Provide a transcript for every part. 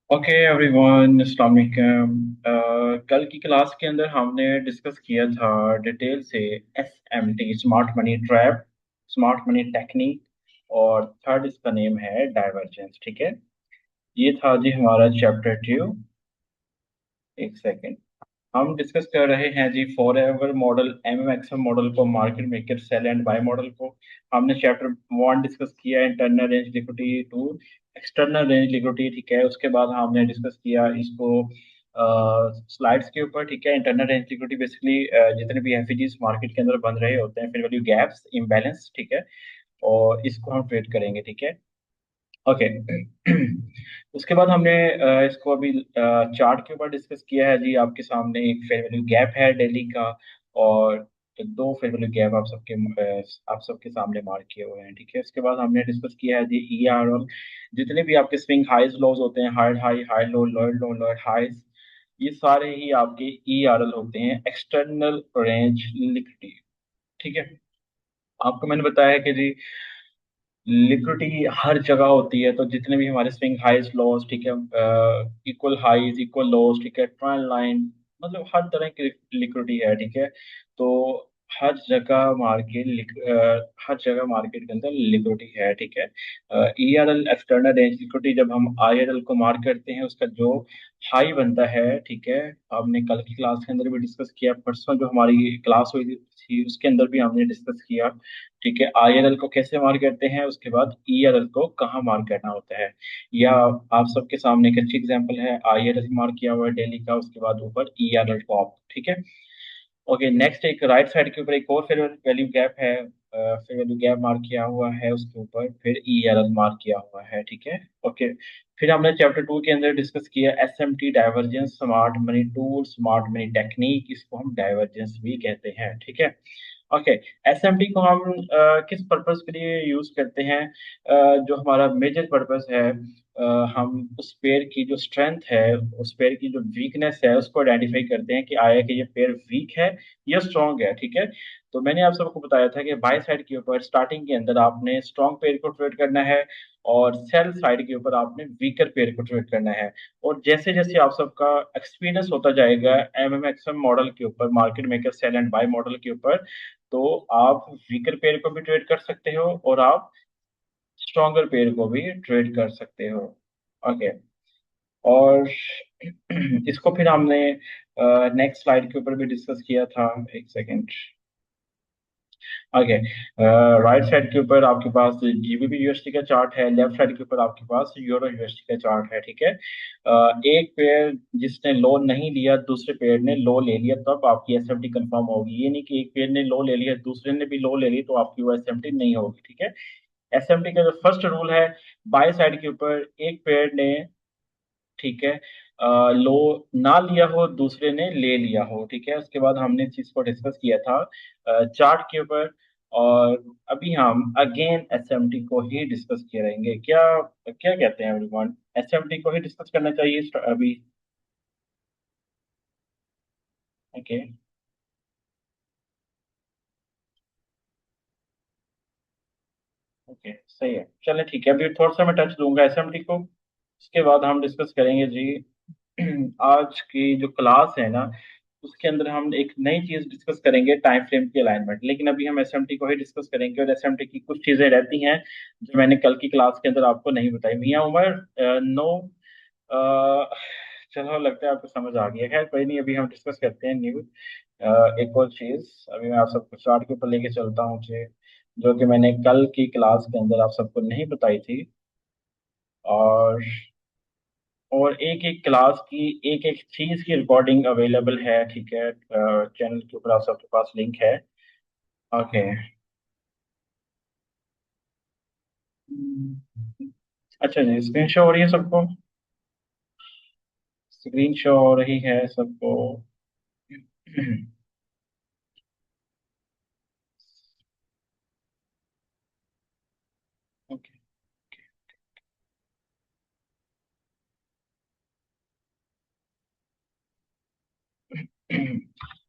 Okay everyone, अस्सलाम वालेकुम। कल की क्लास के अंदर हमने डिस्कस किया था डिटेल से SMT, smart money trap, smart money technique, और थर्ड इसका नेम है डाइवर्जेंस। ठीक है, ये था जी हमारा चैप्टर 2। एक सेकेंड। हम डिस्कस कर रहे हैं जी forever model, MMXM model को, market maker sell and buy model को। हमने चैप्टर 1 डिस्कस किया, internal range liquidity to external range liquidity. ठीक है, उसके बाद हमने डिस्कस किया इसको स्लाइड्स के ऊपर। ठीक है, इंटरनल रेंज लिक्विडिटी बेसिकली जितने भी एफईजीज मार्केट के अंदर बन रहे होते हैं, फिर वैल्यू गैप्स, इम्बैलेंस। ठीक है, और इसको हम ट्रेड करेंगे। ठीक है, ओके। उसके बाद हमने इसको अभी चार्ट के ऊपर डिस्कस किया है जी। आपके सामने एक फेयर वैल्यू गैप है दिल्ली का, और दो फेयर वैल्यू गैप आप सबके सामने मार्क किए हुए हैं। ठीक है, उसके बाद हमने डिस्कस किया है जी ERL। जितने भी आपके स्विंग हाइज लोज होते हैं, high high high low, lower low, lower highs, ये सारे ही आपके ERL होते हैं, एक्सटर्नल रेंज लिक्विडिटी। ठीक है, आपको मैंने बताया है कि जी लिक्विडिटी हर जगह होती है, तो जितने भी हमारे स्विंग हाइज लॉस, ठीक है, इक्वल हाइज इक्वल लॉस, ठीक है, ट्रेंड लाइन, मतलब हर तरह की लिक्विडिटी है। ठीक है, तो हर जगह मार्केट के अंदर लिक्विडिटी है। ठीक है, ERL, एक्सटर्नल रेंज लिक्विडिटी, जब हम IRL को मार्क करते हैं, उसका जो हाई बनता है, ठीक है, हमने कल की क्लास के अंदर भी डिस्कस किया, परसों जो हमारी क्लास हुई थी उसके अंदर भी हमने डिस्कस किया। ठीक है, IRL को कैसे मार्क करते हैं, उसके बाद ERL को कहाँ मार्क करना होता है, या आप सबके सामने एक अच्छी एग्जांपल है, IRL मार्क किया हुआ है डेली का, उसके बाद ऊपर ERL टॉप। ठीक है, ओके। नेक्स्ट, एक राइट साइड के ऊपर एक और फेयर वैल्यू गैप है, फेयर वैल्यू गैप मार्क किया हुआ है, उसके ऊपर फिर ERL मार्क किया हुआ है। ठीक है, ओके। फिर हमने चैप्टर 2 के अंदर डिस्कस किया SMT, divergence, smart money tool, smart money technique, इसको हम डाइवर्जेंस भी कहते हैं। ठीक है, ओके। एसएमटी को हम किस पर्पस के लिए यूज करते हैं? जो हमारा मेजर पर्पस है, हम उस पेयर की जो स्ट्रेंथ है, उस पेयर की जो वीकनेस है, उसको आइडेंटिफाई करते हैं कि आया कि ये पेयर वीक है या स्ट्रांग है। ठीक है, तो मैंने आप सबको बताया था कि बाय साइड के ऊपर स्टार्टिंग के अंदर आपने स्ट्रांग पेयर को ट्रेड करना है, और सेल साइड के ऊपर आपने वीकर पेयर को ट्रेड करना है। और जैसे जैसे आप सबका एक्सपीरियंस होता जाएगा MMXM मॉडल के ऊपर, market maker sell and buy model के ऊपर, तो आप वीकर पेयर को भी ट्रेड कर सकते हो, और आप स्ट्रॉन्गर पेयर को भी ट्रेड कर सकते हो। ओके, और इसको फिर हमने नेक्स्ट स्लाइड के ऊपर भी डिस्कस किया था। एक सेकेंड। ओके, राइट साइड के ऊपर आपके पास GBP USD का चार्ट है, लेफ्ट साइड के ऊपर आपके पास यूरो USD का चार्ट है। ठीक है, एक पेयर जिसने लोन नहीं लिया, दूसरे पेयर ने लो ले लिया, तब आपकी SMT कंफर्म होगी। ये नहीं कि एक पेयर ने लो ले लिया, दूसरे ने भी लो ले ली, तो आपकी वो SMT नहीं होगी। ठीक है, SMT का जो फर्स्ट रूल है, बाय साइड के ऊपर एक पेयर ने, ठीक है, लो ना लिया हो, दूसरे ने ले लिया हो। ठीक है, उसके बाद हमने इस चीज को डिस्कस किया था चार्ट के ऊपर, और अभी हम अगेन SMT को ही डिस्कस किए रहेंगे। क्या क्या कहते हैं एवरीवन, SMT को ही डिस्कस करना चाहिए अभी? ओके, ओके, सही है, चले ठीक है, अभी थोड़ा सा मैं टच दूंगा SMT को, उसके बाद हम डिस्कस करेंगे जी। आज की जो क्लास है ना, उसके अंदर हम एक नई चीज डिस्कस करेंगे, टाइम फ्रेम की अलाइनमेंट। लेकिन अभी हम SMT को ही डिस्कस करेंगे, और SMT की कुछ चीजें रहती हैं जो मैंने कल की क्लास के अंदर आपको नहीं बताई। मियां उमर, नो, चलो, लगता है आपको समझ आ गया। खैर कोई नहीं, अभी हम डिस्कस करते हैं न्यू एक और चीज। अभी मैं आप सबको चार्ट के ऊपर लेके चलता हूँ जी, जो कि मैंने कल की क्लास के अंदर आप सबको नहीं बताई थी। और एक एक क्लास की एक एक चीज की रिकॉर्डिंग अवेलेबल है। ठीक है, चैनल के ऊपर आप सबके पास लिंक है। ओके, अच्छा जी, स्क्रीन शो हो रही है सबको? स्क्रीन शो हो रही है सबको? Okay,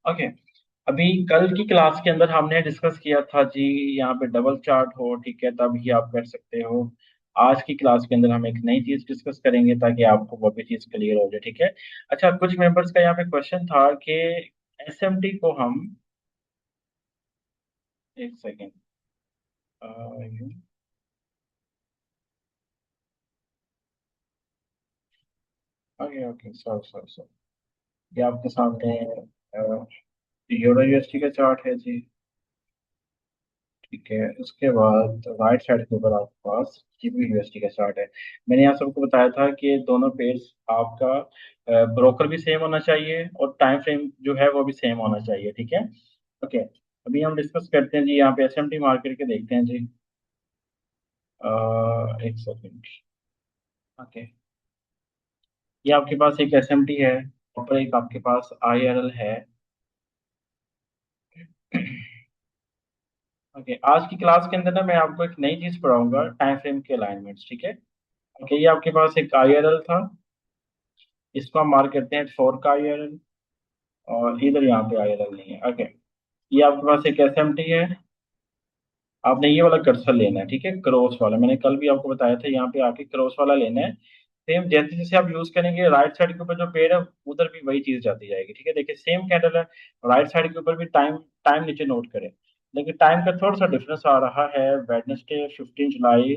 okay. अभी कल की क्लास के अंदर हमने डिस्कस किया था जी, यहाँ पे डबल चार्ट हो, ठीक है, तब ही आप कर सकते हो। आज की क्लास के अंदर हम एक नई चीज डिस्कस करेंगे ताकि आपको वो भी चीज क्लियर हो जाए, ठीक है। अच्छा, कुछ मेंबर्स का यहाँ पे क्वेश्चन था कि एसएमटी को हम, एक second, okay okay, sorry sorry sorry, ये आपके सामने यूरो यूएसटी का चार्ट है जी। ठीक है, उसके बाद राइट साइड के ऊपर आपके पास जीबी यूएसडी का चार्ट है। मैंने यहाँ सबको बताया था कि दोनों पेज आपका ब्रोकर भी सेम होना चाहिए और टाइम फ्रेम जो है वो भी सेम होना चाहिए, ठीक है। ओके, अभी हम डिस्कस करते हैं जी, यहाँ पे एसएमटी मार्केट के देखते हैं जी। एक सेकेंड। ओके, ये आपके पास एक एसएमटी है, ऊपर एक आपके पास आईआरएल है। ओके, आज की क्लास के अंदर ना मैं आपको एक नई चीज पढ़ाऊंगा, टाइम फ्रेम के अलाइनमेंट्स, ठीक है। ओके, ये आपके पास एक आईआरएल था, इसको हम मार्क करते हैं 4 का आईआरएल, और इधर यहाँ पे आईआरएल नहीं है। ओके, ये आपके पास एक एसएमटी है, आपने ये वाला कर्सर लेना है, ठीक है, क्रॉस वाला। मैंने कल भी आपको बताया था, यहाँ पे आके क्रॉस वाला लेना है। सेम जैसे जैसे आप यूज करेंगे, राइट साइड के ऊपर जो पेड़ है उधर भी वही चीज जाती जाएगी, ठीक है। देखिए सेम कैंडल है, राइट साइड के ऊपर भी टाइम, टाइम नीचे नोट करें, लेकिन टाइम का थोड़ा सा डिफरेंस आ रहा है। Wednesday 15 July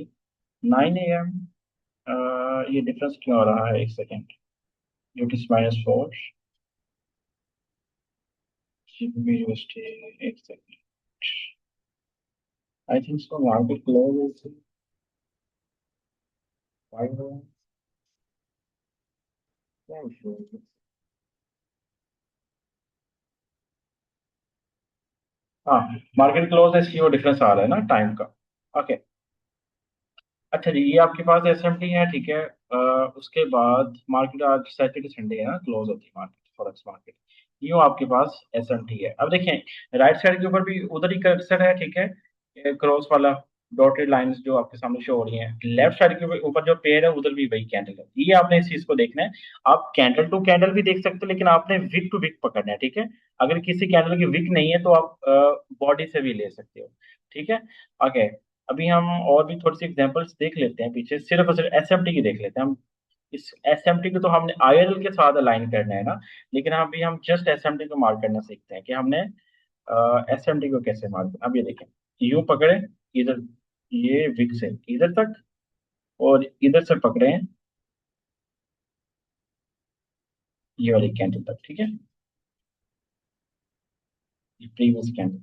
9 AM। ये डिफरेंस क्यों आ रहा है, एक सेकेंड, यूटिस -4 यूएसटी, एक second, I think so market close is 5। क्या इशू है? हाँ, मार्केट क्लोज है, इसकी वो डिफरेंस आ रहा है ना टाइम का। ओके, अच्छा जी, ये आपके पास एसएमटी है, ठीक है। उसके बाद मार्केट आज सैटरडे संडे है ना, क्लोज होती है मार्केट, फॉरेक्स मार्केट। यूँ आपके पास एसएमटी है। अब देखें राइट साइड के ऊपर भी उधर ही कर्सर है, ठीक है, क्रॉस वाला डॉटेड लाइंस जो आपके सामने शो हो रही हैं। लेफ्ट साइड के ऊपर जो पेड़ है उधर भी वही कैंडल है, ये आपने इस चीज को देखना है। आप कैंडल टू कैंडल भी देख सकते हैं, लेकिन आपने विक टू विक पकड़ना है, ठीक है। अगर किसी कैंडल की विक नहीं है तो आप बॉडी से भी ले सकते हो, ठीक है। ओके, अभी हम और भी थोड़ी सी एग्जांपल्स देख लेते हैं पीछे, सिर्फ और सिर्फ एसएमटी की देख लेते हैं हम। इस एसएमटी को तो हमने आईआरएल के साथ अलाइन करना है ना, लेकिन अभी हम जस्ट एसएमटी को मार्क करना सीखते हैं कि हमने एसएमटी को कैसे मार्क करना। अब ये देखें, यूं पकड़े इधर, ये विक से इधर तक, और इधर से पकड़े हैं ये वाली कैंडल तक, ठीक है, ये प्रीवियस कैंडल,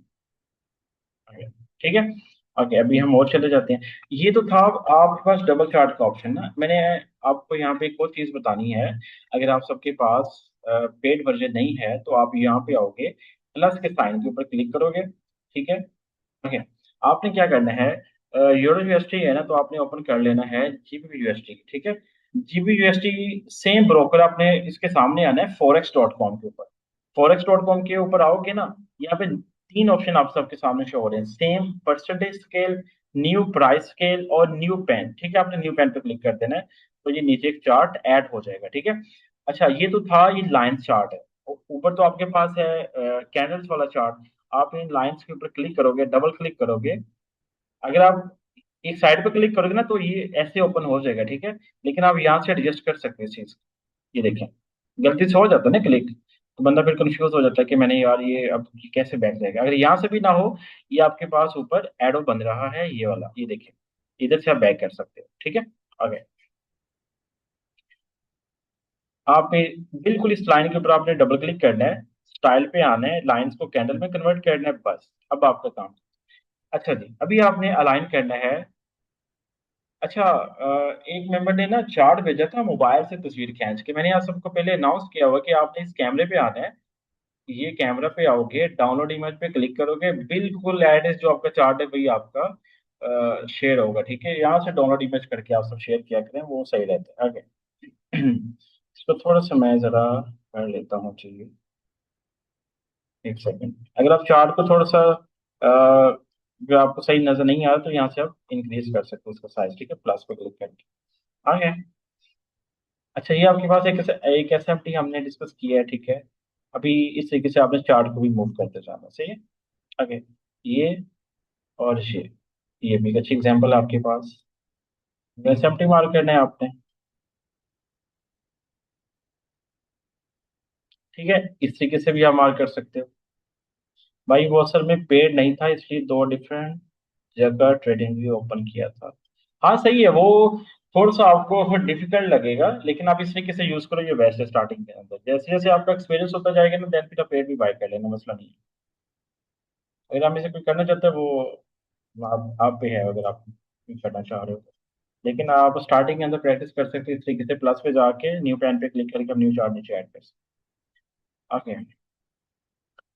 ठीक है। ओके, अभी हम और चले जाते हैं। ये तो था आपके पास डबल चार्ट का ऑप्शन ना। मैंने आपको यहाँ पे एक और चीज बतानी है। अगर आप सबके पास पेड वर्जन नहीं है तो आप यहाँ पे आओगे, प्लस के साइन के ऊपर क्लिक करोगे, ठीक है। ओके, आपने क्या करना है, यूरो यूएसटी है ना, तो आपने ओपन कर लेना है जीबी यूएसटी, ठीक है। जीबी यूएसटी सेम ब्रोकर, आपने इसके सामने आना है forex.com के ऊपर। forex.com के ऊपर आओगे ना, यहाँ पे तीन ऑप्शन आप सबके सामने शो हो रहे हैं, same percentage scale, new price scale और न्यू पेन, ठीक है। आपने न्यू पेन पे क्लिक कर देना है, तो ये नीचे एक चार्ट ऐड हो जाएगा, ठीक है। अच्छा, ये तो था, ये लाइन चार्ट है। ऊपर तो आपके पास है कैंडल्स वाला चार्ट। आप इन लाइंस के ऊपर क्लिक करोगे, डबल क्लिक करोगे, अगर आप एक साइड पे क्लिक करोगे ना तो ये ऐसे ओपन हो जाएगा, ठीक है। लेकिन आप यहाँ से एडजस्ट कर सकते हैं इस चीज, ये देखें, गलती से हो जाता है ना क्लिक, तो बंदा फिर कंफ्यूज हो जाता है कि मैंने यार ये अब ये कैसे बैठ जाएगा। अगर यहाँ से भी ना हो, ये आपके पास ऊपर एडो बन रहा है ये वाला, ये देखिए, इधर से आप बैक कर सकते हो, ठीक है। आगे आप बिल्कुल इस लाइन के ऊपर आपने डबल क्लिक करना है, स्टाइल पे आना है, लाइंस को कैंडल में कन्वर्ट करना है, बस अब आपका काम। अच्छा जी, अभी आपने अलाइन करना है। अच्छा, एक मेंबर ने ना चार्ट भेजा था मोबाइल से तस्वीर खींच के। मैंने आप सबको पहले अनाउंस किया हुआ कि आपने इस कैमरे पे आना है, ये कैमरा पे आओगे, डाउनलोड इमेज पे क्लिक करोगे, बिल्कुल एड्रेस जो आपका चार्ट है वही आपका शेयर होगा, ठीक है। यहाँ से डाउनलोड इमेज करके आप सब शेयर किया करें, वो सही रहता है। आगे इसको थोड़ा सा मैं जरा कर लेता हूँ, चाहिए, एक सेकंड। अगर आप चार्ट को थोड़ा सा जो आपको सही नजर नहीं आ रहा तो यहाँ से आप इंक्रीज कर सकते हो उसका साइज, ठीक है, प्लस पे क्लिक करके। आगे, अच्छा, ये आपके पास एक एसएमटी हमने डिस्कस किया है, ठीक है। अभी इस तरीके से आपने चार्ट को भी मूव करते जाना, सही है। आगे, ये और ये भी एक अच्छी एग्जांपल आपके पास। एसएमटी मार्क करना है आपने। ठीक है, इस तरीके से भी आप मार्क कर सकते हो। भाई वो असल में पेड नहीं था, इसलिए दो डिफरेंट जगह ट्रेडिंग भी ओपन किया था। हाँ सही है वो। थोड़ा सा आपको डिफिकल्ट लगेगा, लेकिन आप इस तरीके से यूज करो ये वैसे स्टार्टिंग के अंदर, जैसे जैसे आपका एक्सपीरियंस होता जाएगा ना, देन फिर आप पेड भी बाय कर लेना, मसला नहीं है। अगर आप इसे कोई करना चाहते हो वो आप पे है, अगर आप करना चाह रहे हो तो। लेकिन आप स्टार्टिंग के अंदर प्रैक्टिस कर सकते हैं इस तरीके से, प्लस पे जाके न्यू पेन पे क्लिक करके आप न्यू चार्ट नीचे ऐड कर सकते हैं। ओके।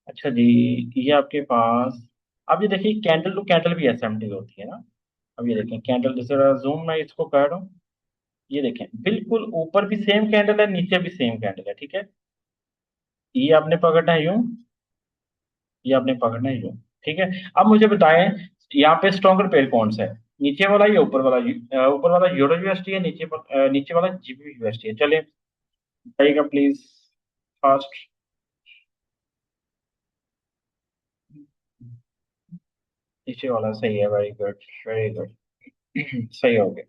अच्छा जी, ये आपके पास, अब ये देखिए कैंडल टू कैंडल भी एसएमटी होती है ना। अब ये देखें कैंडल, जैसे जूम मैं इसको कर रहा हूँ, ये देखें बिल्कुल ऊपर भी सेम कैंडल है, नीचे भी सेम कैंडल है, ठीक है। ये आपने पकड़ना है यूं, ये आपने पकड़ना है यूं। ठीक है। अब मुझे बताएं, यहाँ पे स्ट्रॉन्गर पेयर कौन सा है, नीचे वाला या ऊपर वाला? ऊपर वाला यूरो यूएसडी है, नीचे वाला जीबी यूएसडी है। चलिए बताइएगा प्लीज, फास्ट। नीचे वाला सही है, वेरी गुड, वेरी गुड। सही हो गया।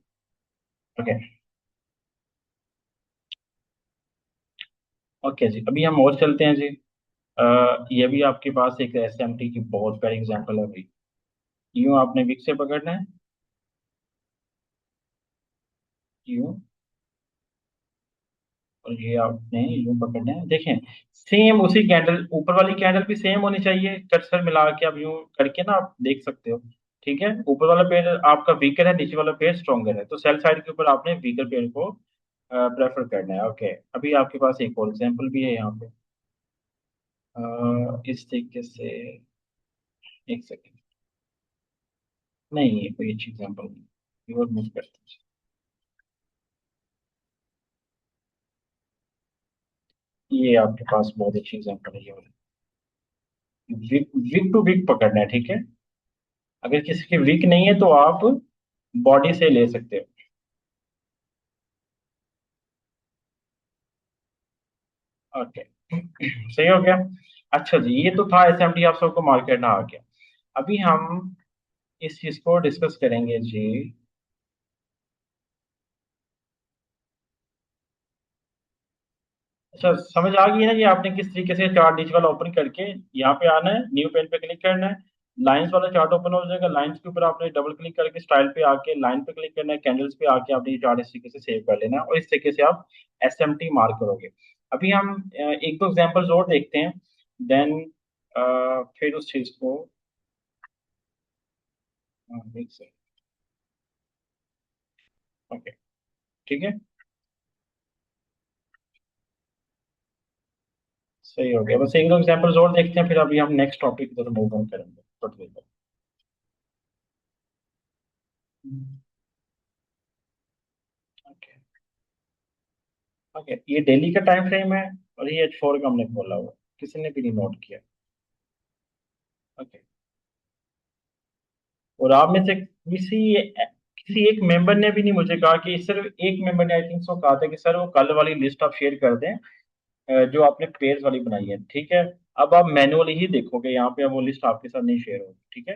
ओके। ओके जी, अभी हम और चलते हैं जी। ये भी आपके पास एक एसएमटी की बहुत प्यारी एग्जांपल है भाई। यूं आपने विक से पकड़ना है, यूं, और ये आपने यूं पकड़ना है, देखें सेम उसी कैंडल, ऊपर वाली कैंडल भी सेम होनी चाहिए, कर्सर मिला के आप यूं करके ना आप देख सकते हो। ठीक है, ऊपर वाला पेड़ आपका वीकर है, नीचे वाला पेड़ स्ट्रॉन्गर है, तो सेल साइड के ऊपर आपने वीकर पेड़ को प्रेफर करना है। ओके, अभी आपके पास एक और एग्जांपल भी है यहाँ पे। इस तरीके से, एक सेकेंड, नहीं ये कोई अच्छी एग्जांपल नहीं, ये और मूव करते हैं। ये आपके पास बहुत अच्छी एग्जांपल है, ये वाली। वीक वीक टू वीक पकड़ना है, ठीक है। अगर किसी की वीक नहीं है तो आप बॉडी से ले सकते हो। ओके। सही हो गया। अच्छा जी, ये तो था एसएमटी, आप सबको मार्क करना आ गया। अभी हम इस चीज को डिस्कस करेंगे जी। अच्छा समझ आ गई ना कि आपने किस तरीके से चार्ट डिजिटल वाला ओपन करके यहाँ पे आना है, न्यू पेन पे क्लिक करना है, लाइंस वाला चार्ट ओपन हो जाएगा, लाइंस के ऊपर आपने डबल क्लिक करके स्टाइल पे आके लाइन पे क्लिक करना है, कैंडल्स पे आके आपने ये चार्ट इस तरीके से सेव कर लेना है, और इस तरीके से आप एसएमटी मार्क करोगे। अभी हम एक दो एग्जांपल्स और देखते हैं, देन फिर उस चीज को देख सकते। ओके। ठीक है, सही हो गया। बस एक दो एग्जांपल्स और देखते हैं, फिर अभी हम नेक्स्ट टॉपिक की तरफ मूव ऑन करेंगे थोड़ी देर बाद। ओके। ओके, ये डेली का टाइम फ्रेम है, और ये H4 का हमने खोला हुआ, किसी ने भी नहीं नोट किया। ओके। और आप में से किसी एक मेंबर ने भी नहीं मुझे कहा कि, सिर्फ एक मेंबर ने आई थिंक सो कहा था कि सर वो कल वाली लिस्ट आप शेयर कर दें, जो आपने पेयर्स वाली बनाई है, ठीक है। अब आप मैनुअली ही देखोगे यहाँ पे, अब वो लिस्ट आपके साथ नहीं शेयर होगी, ठीक है।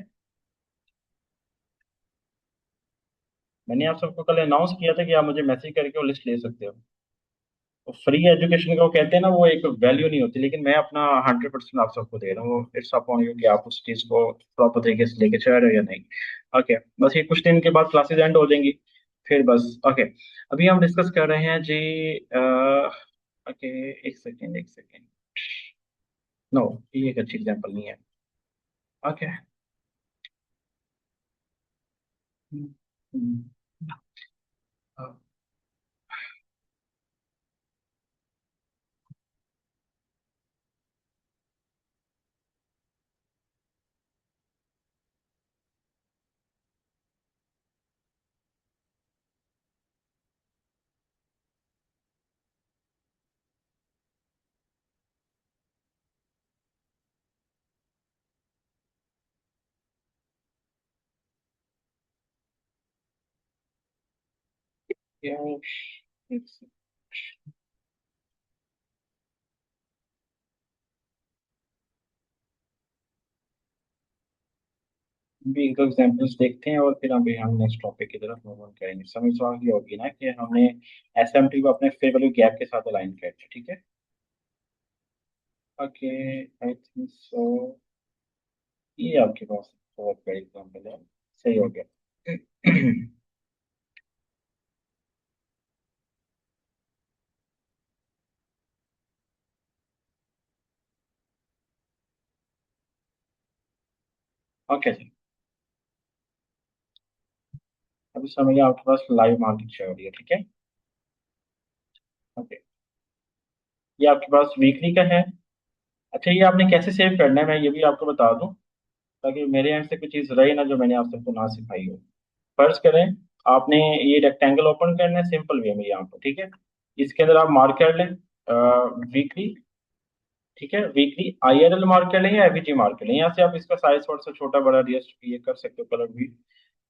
मैंने आप सबको कल अनाउंस किया था कि आप मुझे मैसेज करके वो लिस्ट ले सकते हो। तो फ्री एजुकेशन का वो कहते हैं ना, वो एक वैल्यू नहीं होती, लेकिन मैं अपना 100% आप सबको दे रहा हूँ, इट्स अपॉन यू कि आप उस चीज को प्रॉपर तरीके से लेके चल रहे हो या नहीं। ओके, बस ये कुछ दिन के बाद क्लासेस एंड हो जाएंगी, फिर बस। ओके, अभी हम डिस्कस कर रहे हैं जी। ओके, एक सेकेंड, एक सेकेंड। नो, ये एक अच्छी एग्जांपल नहीं है। ओके। भी एक दो एग्जांपल्स देखते हैं और फिर हम नेक्स्ट टॉपिक की तरफ मूव ऑन करेंगे। समझ तो आ गई होगी ना कि हमने एसएमटी को अपने फेयर वैल्यू गैप के साथ अलाइन किया है, ठीक है। ओके, आई थिंक सो ये आपके पास बहुत बड़ी एग्जांपल है। सही हो गया। ओके जी, अभी समझिए आपके पास लाइव मार्केट चल रही है, ठीक है। ओके, ये आपके पास वीकली का है। अच्छा, ये आपने कैसे सेव करना है मैं ये भी आपको बता दूं, ताकि मेरे एंड से कुछ चीज रही ना जो मैंने आप सबको ना सिखाई हो। फर्ज करें आपने ये रेक्टेंगल ओपन करना है सिंपल वे में यहाँ पर, ठीक है। इसके अंदर आप मार्क कर लें वीकली, ठीक है। वीकली आईआरएल मार्क कर लें या एवीजी मार्क कर लें, यहाँ से आप इसका साइज थोड़ा सा छोटा बड़ा एडजस्ट ये कर सकते हो, कलर भी,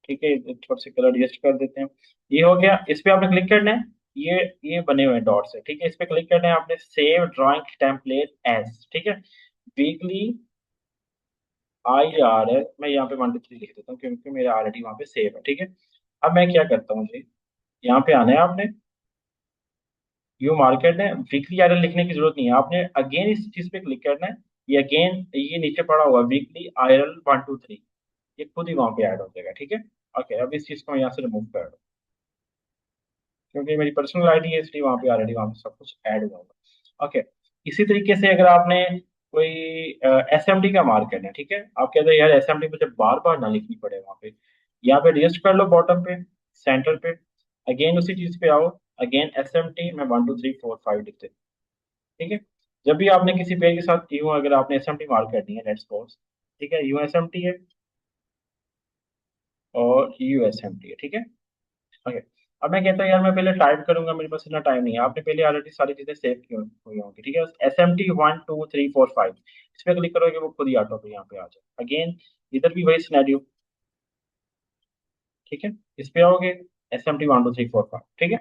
ठीक है। थोड़ा सा कलर एडजस्ट कर देते हैं। ये हो गया, इस पे आपने क्लिक करना है। ये बने हुए डॉट्स है, ठीक है। इस पे क्लिक करना है आपने, सेव ड्राइंग टेम्पलेट एज, ठीक है। वीकली आई आर एल, मैं यहाँ पे 1 2 3 लिख देता हूँ क्योंकि मेरा ऑलरेडी वहाँ पे सेव है, ठीक है। अब मैं क्या करता हूँ जी, यहाँ पे आना है आपने, यू मार्केट है, वीकली आरएल लिखने की जरूरत नहीं है, आपने अगेन इस चीज पे क्लिक करना है। ये अगेन ये नीचे पड़ा हुआ वीकली आरएल 1 2 3, ये खुद ही वहां पे ऐड हो जाएगा, ठीक है। ओके, अब इस चीज को मैं यहाँ से रिमूव कर दूं, क्योंकि मेरी पर्सनल आईडी है इसलिए वहां पे ऑलरेडी वहां पे सब कुछ ऐड हुआ होगा। ओके, इसी तरीके से अगर आपने कोई एसएमडी का मार्क करना है, ठीक है। आप कहते हैं यार एसएमडी मुझे बार बार ना लिखनी पड़े वहां पे, यहाँ पे एडजस्ट कर लो बॉटम पे, सेंटर पे, अगेन उसी चीज पे आओ, अगेन एसएमटी मैं 1 2 3 4 5 लिख देता हूं, ठीक है। जब भी आपने किसी पेज के साथ यूं अगर आपने एसएमटी मार्क करनी है, लेट्स सपोज, ठीक है, यू एसएमटी है और यू एसएमटी है, ठीक है। ओके, अब मैं कहता हूँ यार मैं पहले टाइप करूंगा, मेरे पास इतना टाइम नहीं है। आपने पहले ऑलरेडी सारी चीजें सेव की हुई होंगी, ठीक है। एस एम टी 1 2 3 4 5, इस पे क्लिक करोगे वो खुद ही ऑटो पे यहाँ पे आ जाए। अगेन इधर भी वही सिनेरियो, ठीक है। इस पे आओगे, SMT 1 2 3 4 5, ठीक है।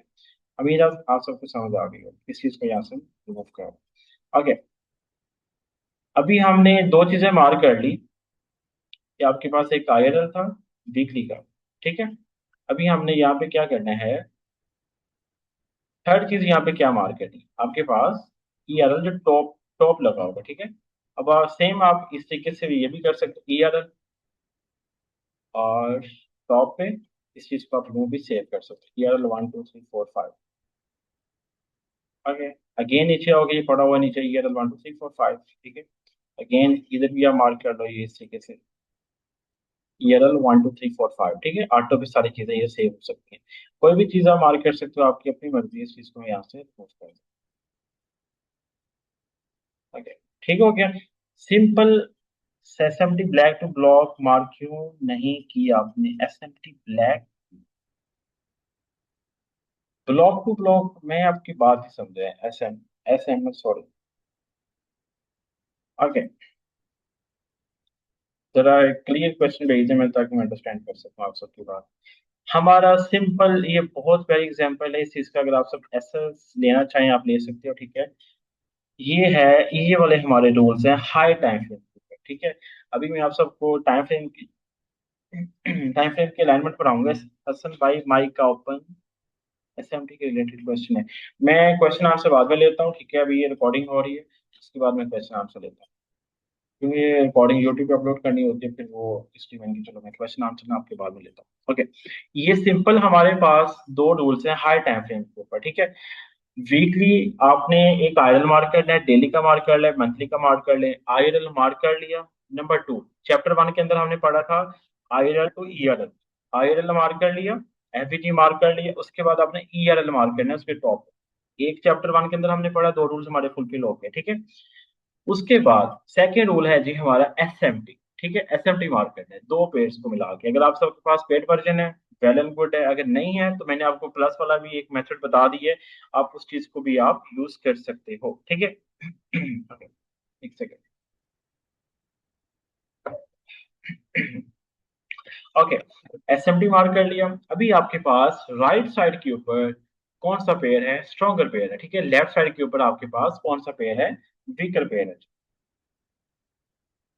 अभी जब आप सबको समझ आ गई हो इस चीज को यहाँ से रिमूव करो। ओके, अभी हमने दो चीजें मार्क कर ली कि आपके पास एक आईआरएल था वीकली का, ठीक है। अभी हमने यहाँ पे क्या करना है, थर्ड चीज यहाँ पे क्या मार्क करनी है, आपके पास ईआरएल जो टॉप टॉप लगा होगा, ठीक है। अब सेम आप इस तरीके से भी ये भी कर सकते हो, ईआरएल और टॉप पे इस चीज को आप यूं भी सेव कर सकते हो, ईआरएल 1 2 3 4 5। ओके, अगेन नीचे आओगे, ये पड़ा हुआ नीचे ईआरएल 1 2 3 4 5, ठीक है। अगेन इधर भी आप मार्क कर लो ये इस तरीके से, ईआरएल 1 2 3 4 5, ठीक है। ऑटो पे सारी चीजें ये सेव हो सकती हैं। कोई भी चीज आप मार्क कर सकते हो, आपकी अपनी मर्जी है, इस चीज को मैं यहाँ से रिमूव कर दूँ। ओके, ठीक हो गया, simple. SMT black to block mark क्यों नहीं की आपने, SMT black block to block, मैं आपकी बात ही समझे, एस एम सॉरी। ओके, जरा क्लियर क्वेश्चन भेजिए मैं, ताकि मैं अंडरस्टैंड कर सकूं आप सबकी बात। हमारा सिंपल, ये बहुत प्यारी एग्जांपल है इस चीज का, अगर आप सब ऐसा लेना चाहें आप ले सकते हो, ठीक है। ये है, ये वाले हमारे रूल्स हैं हाई टाइम फ्रेम, ठीक है। अभी मैं आप सबको टाइम फ्रेम के अलाइनमेंट पढ़ाऊंगा। हसन भाई माइक का ओपन, एसएमटी के रिलेटेड क्वेश्चन है। मैं क्वेश्चन आंसर बाद में लेता हूँ, ठीक है। अभी ये रिकॉर्डिंग हो रही है, उसके बाद मैं क्वेश्चन आंसर लेता हूँ, क्योंकि ये रिकॉर्डिंग यूट्यूब पे अपलोड करनी होती है, फिर वो इसलिए मैंने कहा, चलो मैं क्वेश्चन आंसर ना आपके बाद में लेता हूँ। ओके, ये सिंपल हमारे पास दो रूल्स हैं हाई टाइम फ्रेम के ऊपर, ठीक है। वीकली आपने एक आयरल मार्क करना है, डेली का मार्क कर ले, मंथली का मार्क कर ले। आयरल मार्क कर लिया, नंबर 2, चैप्टर 1 के अंदर हमने पढ़ा था आयरल टू ईआरएल, आयरल मार्क कर लिया, एफईजी मार्क कर लिया, उसके बाद आपने ईआरएल मार्क करना है उसके टॉप। एक चैप्टर 1 के अंदर हमने पढ़ा, दो रूल्स हमारे फुलफिल हो गए, ठीक है। उसके बाद सेकेंड रूल है जी हमारा एसएमटी, ठीक है। एसएमटी मार्क करना है दो पेड्स को मिला के, अगर आप सबके पास पेड वर्जन है वेल एंड गुड है, अगर नहीं है तो मैंने आपको प्लस वाला भी एक मेथड बता दी है, आप उस चीज को भी आप यूज कर सकते हो, ठीक है। Okay, एक सेकेंड। ओके, एसएमटी मार्क कर लिया। अभी आपके पास राइट साइड के ऊपर कौन सा पेयर है, स्ट्रॉन्गर पेयर है, ठीक है। लेफ्ट साइड के ऊपर आपके पास कौन सा पेयर है, वीकर पेयर है।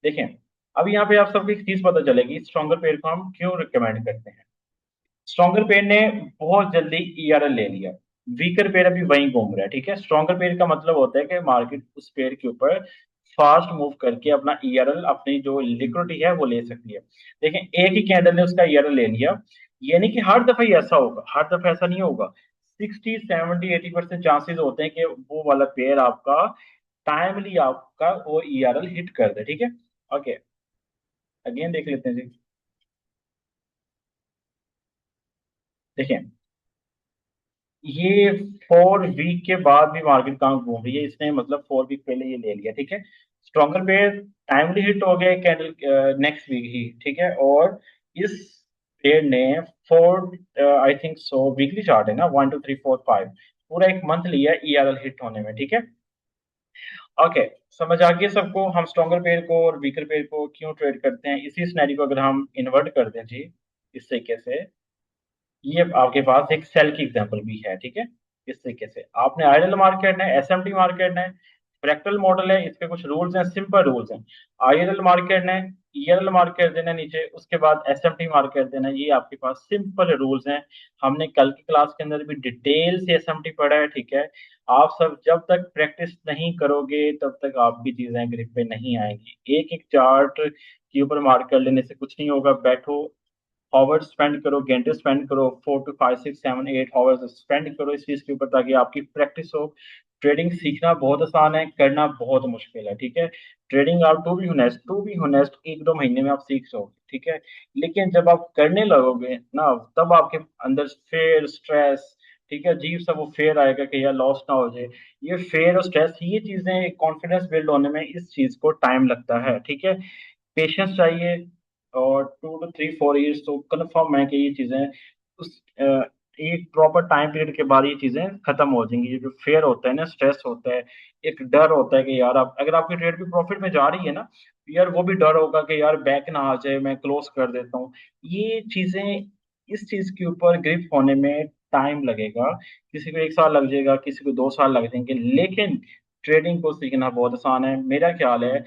देखें, अब यहाँ पे आप सबको एक चीज पता चलेगी, स्ट्रॉन्गर पेयर को हम क्यों रिकमेंड करते हैं। स्ट्रॉन्गर पेयर ने बहुत जल्दी ईआरएल ले लिया, वीकर पेयर अभी वहीं घूम रहा है, ठीक है। स्ट्रॉन्गर पेयर का मतलब होता है कि मार्केट उस पेयर के ऊपर फास्ट मूव करके अपना ईआरएल, अपनी जो लिक्विडिटी है वो ले सकती है। देखें, एक ही कैंडल ने उसका ईआरएल ले लिया, ये नहीं कि हर दफा ही ऐसा होगा, हर दफा ऐसा नहीं होगा। 60 70 80% चांसेस होते हैं कि वो वाला पेयर आपका टाइमली आपका वो ईआरएल हिट कर दे, ठीक है। ओके, अगेन देख लेते हैं जी। देखिए, ये 4 वीक के बाद भी मार्केट कहाँ घूम रही है, इसने मतलब 4 वीक पहले ये ले लिया, ठीक है। स्ट्रॉन्गर पेयर टाइमली हिट हो गया कैंडल नेक्स्ट वीक ही, ठीक है। और इस पेयर ने 4, I think so weekly chart है ना, 1 2 3 4 5, पूरा एक मंथ लिया ईआरएल हिट होने में, ठीक है। ओके, समझ आ गया सबको हम स्ट्रॉन्गर पेयर को और वीकर पेयर को क्यों ट्रेड करते हैं। इसी सिनेरियो को अगर हम इन्वर्ट कर दें जी, इस तरीके से, ये आपके पास एक सेल की एग्जांपल भी है, ठीक है। इस तरीके से आपने आइडल मार्केट है, एसएमटी मार्केट है, फ्रैक्टल मॉडल है, इसके कुछ रूल्स हैं, सिंपल रूल्स हैं। आइडल मार्केट है, ईएल मार्केट देना नीचे, उसके बाद एसएमटी मार्केट देना, ये आपके पास सिंपल रूल्स हैं। हमने कल की क्लास के अंदर भी डिटेल से एसएमटी पढ़ा है, ठीक है। आप सब जब तक प्रैक्टिस नहीं करोगे तब तक आपकी चीजें ग्रिप पे नहीं आएंगी। एक एक चार्ट के ऊपर मार्क कर लेने से कुछ नहीं होगा। बैठो, आवर्स स्पेंड करो, घंटे स्पेंड करो, 4 to 5 6 7 8 आवर्स स्पेंड करो इस चीज के ऊपर, ताकि आपकी प्रैक्टिस हो। ट्रेडिंग सीखना बहुत आसान है, करना बहुत मुश्किल है, ठीक है। ट्रेडिंग आप टू बी होनेस्ट 1 2 महीने में आप सीख जाओगे, ठीक है। लेकिन जब आप करने लगोगे ना, तब आपके अंदर फेयर स्ट्रेस, ठीक है, अजीब सा वो फेयर आएगा कि यार लॉस ना हो जाए। ये फेयर और स्ट्रेस, ये चीजें कॉन्फिडेंस बिल्ड होने में इस चीज को टाइम लगता है, ठीक है। पेशेंस चाहिए, और 2 to 3 4 years तो कन्फर्म है कि ये चीजें उस एक प्रॉपर टाइम पीरियड के बाद ये चीजें खत्म हो जाएंगी। ये जो फेयर होता है ना, स्ट्रेस होता है, एक डर होता है कि यार आप अगर आपकी ट्रेड भी प्रॉफिट में जा रही है ना, तो यार वो भी डर होगा कि यार बैक ना आ जाए, मैं क्लोज कर देता हूँ। ये चीजें, इस चीज के ऊपर ग्रिप होने में टाइम लगेगा। किसी को 1 साल लग जाएगा, किसी को 2 साल लग जाएंगे, लेकिन ट्रेडिंग को सीखना बहुत आसान है, मेरा ख्याल है।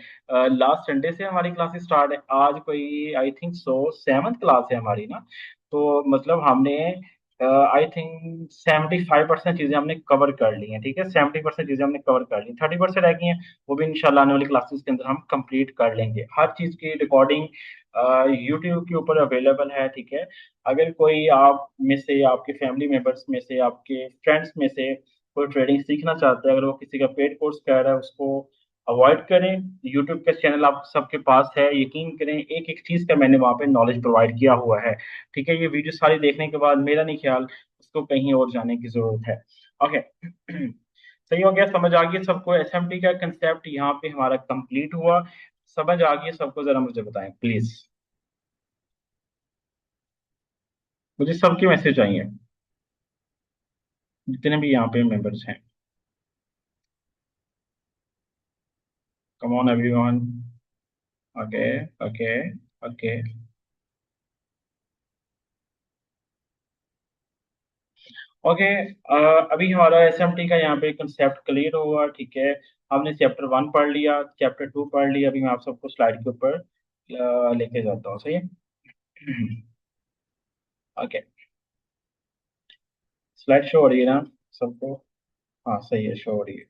लास्ट संडे से हमारी क्लासेस स्टार्ट है, आज कोई I think so 7th class है हमारी ना। तो मतलब हमने आई थिंक 75% चीजें हमने कवर कर ली हैं, ठीक है। 70% चीजें हमने कवर कर ली, 30% रह गई हैं, वो भी इंशाल्लाह आने वाली क्लासेस के अंदर हम कंप्लीट कर लेंगे। हर चीज की रिकॉर्डिंग यूट्यूब के ऊपर अवेलेबल है, ठीक है। अगर कोई आप में से, आपके फैमिली मेंबर्स में से, आपके फ्रेंड्स में से कोई ट्रेडिंग सीखना चाहता है, अगर वो किसी का पेड कोर्स कर रहा है, उसको अवॉइड करें। यूट्यूब का चैनल आप सबके पास है, यकीन करें एक एक चीज का मैंने वहां पे नॉलेज प्रोवाइड किया हुआ है, ठीक है। ये वीडियो सारी देखने के बाद मेरा नहीं ख्याल उसको कहीं और जाने की जरूरत है। ओके, सही हो गया, समझ आ गया सबको। एसएमटी का कंसेप्ट यहाँ पे हमारा कंप्लीट हुआ। समझ आ गया सबको, जरा मुझे बताएं प्लीज। मुझे सबके मैसेज चाहिए, जितने भी यहाँ पे मेंबर्स हैं। Come on everyone. Okay, okay, okay, okay. अभी हमारा एसएमटी का यहाँ पे कंसेप्ट क्लियर हुआ, ठीक है। हमने चैप्टर 1 पढ़ लिया, चैप्टर 2 पढ़ लिया। अभी मैं आप सबको स्लाइड के ऊपर लेके जाता हूँ, सही है। ओके, स्लाइड शो हो रही है ना सबको? हाँ, सही है, शो हो रही है।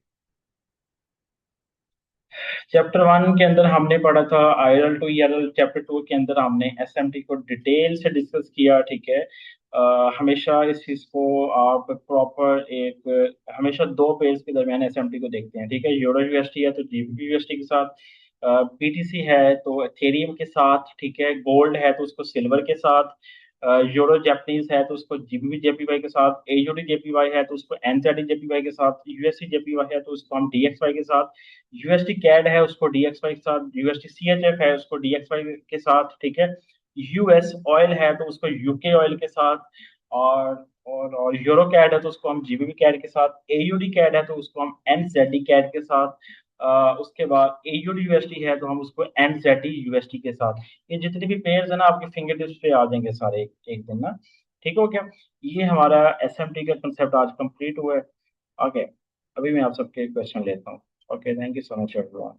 चैप्टर 1 के अंदर हमने पढ़ा था आईएल टू ईआरएल, चैप्टर 2 के अंदर हमने एसएमटी को डिटेल से डिस्कस किया, ठीक है। हमेशा इस चीज को आप प्रॉपर एक, हमेशा 2 पेज के दरमियान एसएमटी को देखते हैं, ठीक है। यूरो यूएसटी है तो जीबीपी यूएसटी के साथ, बीटीसी है तो एथेरियम के साथ, ठीक है। गोल्ड है तो उसको सिल्वर के साथ, यूरो जापानीज है तो उसको जीबीपी जेपीवाई के साथ, एयूडी जेपीवाई है तो उसको एनजेडी जेपीवाई के साथ, यूएससी जेपीवाई है तो उसको हम डीएक्सवाई के साथ, यूएसडी कैड है उसको डीएक्सवाई के साथ, यूएसडी सीएचएफ है उसको डीएक्सवाई के साथ, ठीक है। यूएस ऑयल है तो उसको यूके ऑयल के साथ, और यूरो कैड है तो उसको हम जीबीबी कैड के साथ, एयूडी कैड है तो उसको हम एनजेडी कैड के साथ, उसके बाद एयूडी यूएसडी है तो हम उसको एनजेडी यूएसडी के साथ। ये जितने भी पेयर्स है ना, आपके फिंगर टिप्स पे आ जाएंगे सारे एक दिन ना, ठीक हो गया। ये हमारा एसएमटी का कंसेप्ट आज कंप्लीट हुआ है। ओके, अभी मैं आप सबके क्वेश्चन लेता हूँ। Okay, thank you so much everyone.